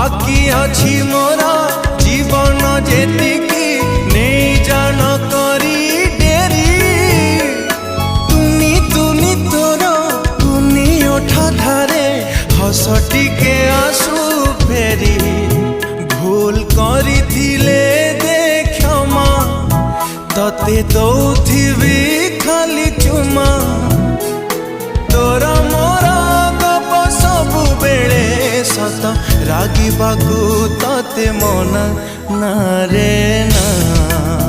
बाकी अछि मोरा जीवन जेतिकी नहीं जान करी डेरी तुनी तुनी तोर तुनी ओठा धारे हस टिके आसु फेरी भूल करी थिले दे क्षमा तते दौथिबी खाली चुमा तोरा मोरा गप सबु बेले सत रागिबाकू तते मना ना रे ना।